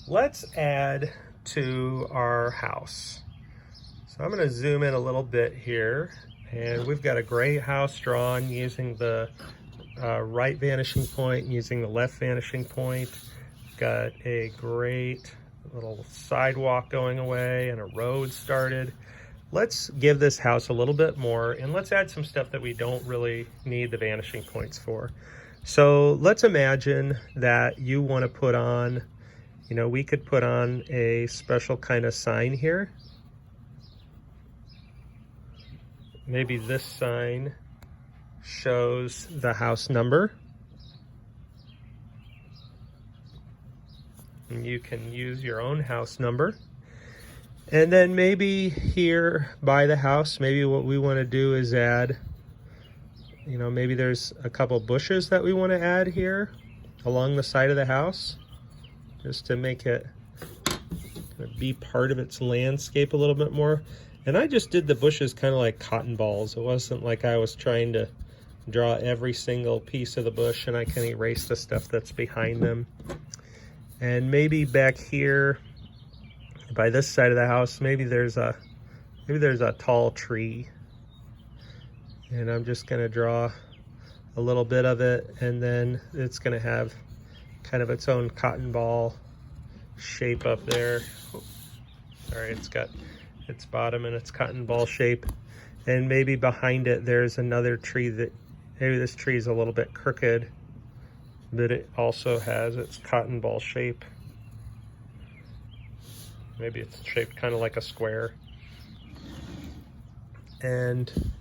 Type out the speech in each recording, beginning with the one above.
let's add to our house. So I'm going to zoom in a little bit here, and we've got a great house drawn using the right vanishing point, using the left vanishing point. Got a great little sidewalk going away and a road started. Let's give this house a little bit more, and let's add some stuff that we don't really need the vanishing points for. So let's imagine that you want to put on, we could put on a special kind of sign here. Maybe this sign shows the house number. And you can use your own house number. And then maybe here by the house, maybe what we want to do is add, maybe there's a couple bushes that we want to add here along the side of the house, just to make it be part of its landscape a little bit more. And I just did the bushes kind of like cotton balls. It wasn't like I was trying to draw every single piece of the bush, and I can erase the stuff that's behind them. And maybe back here by this side of the house, maybe there's a tall tree. And I'm just going to draw a little bit of it, and then it's going to have kind of its own cotton ball shape up there. Oh, sorry, it's got its bottom and its cotton ball shape. And maybe behind it there's another tree that, maybe this tree is a little bit crooked, but it also has its cotton ball shape. Maybe it's shaped kind of like a square. And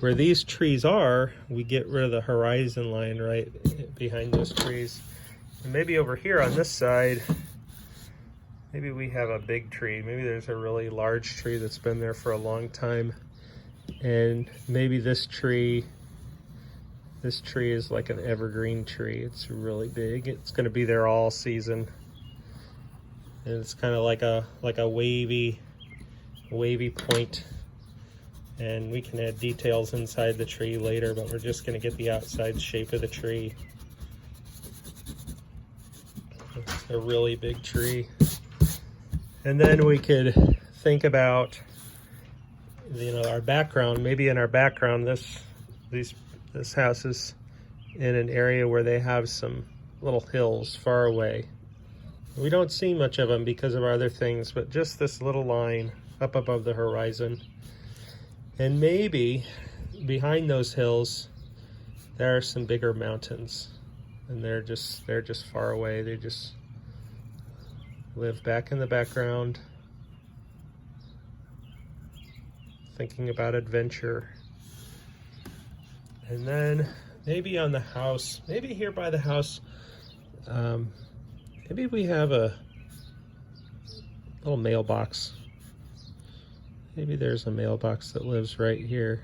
where these trees are, we get rid of the horizon line right behind those trees. And maybe over here on this side, maybe we have a big tree. Maybe there's a really large tree that's been there for a long time. And maybe this tree is like an evergreen tree. It's really big. It's going to be there all season. And it's kind of like a wavy point. And we can add details inside the tree later, but we're just going to get the outside shape of the tree. It's a really big tree. And then we could think about, our background. Maybe in our background, this house is in an area where they have some little hills far away. We don't see much of them because of our other things, but just this little line up above the horizon. And maybe behind those hills, there are some bigger mountains, and they're just far away. They just live back in the background, thinking about adventure. And then maybe on the house, maybe here by the house, maybe we have a little mailbox. Maybe there's a mailbox that lives right here.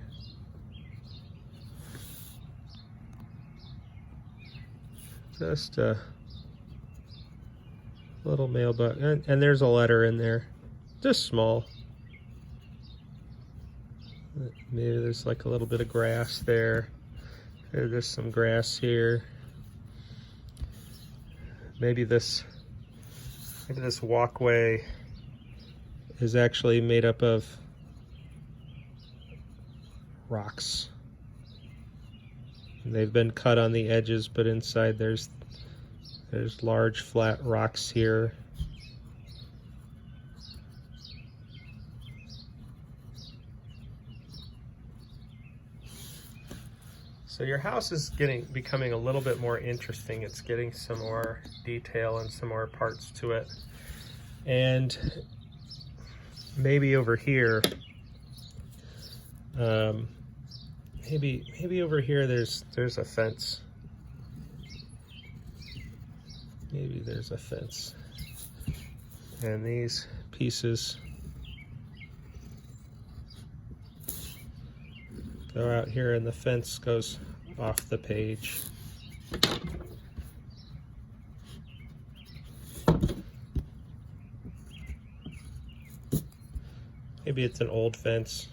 Just a little mailbox, and there's a letter in there, just small. Maybe there's like a little bit of grass there. There's some grass here. Maybe this walkway is actually made up of rocks. They've been cut on the edges, but inside there's large flat rocks here. So your house is becoming a little bit more interesting. It's getting some more detail and some more parts to it. And maybe over here, maybe over here there's a fence. Maybe there's a fence. And these pieces go out here, and the fence goes off the page. Maybe it's an old fence,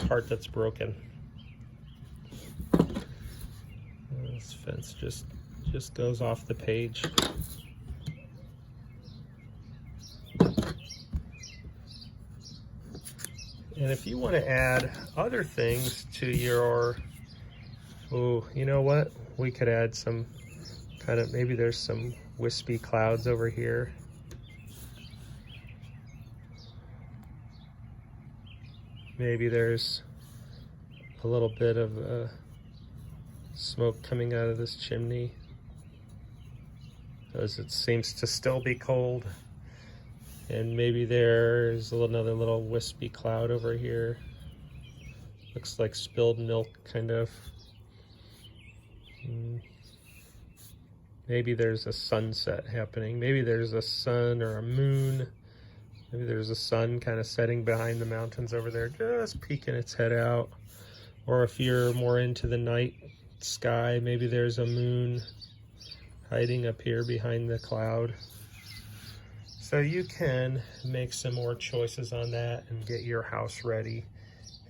part that's broken. This fence just just goes off the page. And if you want to add other things to your, oh, you know what? We could add some kind of, maybe there's some wispy clouds over here. Maybe there's a little bit of smoke coming out of this chimney, as it seems to still be cold. And maybe there's another little wispy cloud over here. Looks like spilled milk, kind of. Maybe there's a sunset happening. Maybe there's a sun or a moon. Maybe there's a sun kind of setting behind the mountains over there, just peeking its head out. Or if you're more into the night sky, maybe there's a moon hiding up here behind the cloud. So you can make some more choices on that and get your house ready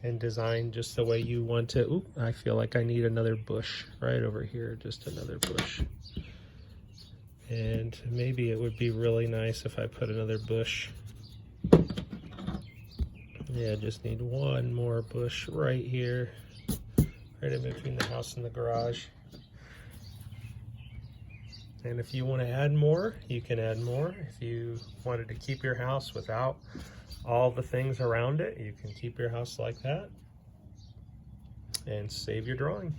and design just the way you want it. Oop, I feel like I need another bush right over here, just another bush. And maybe it would be really nice if I put another bush. Yeah, just need one more bush right here, right in between the house and the garage. And if you want to add more, you can add more. If you wanted to keep your house without all the things around it, you can keep your house like that and save your drawing.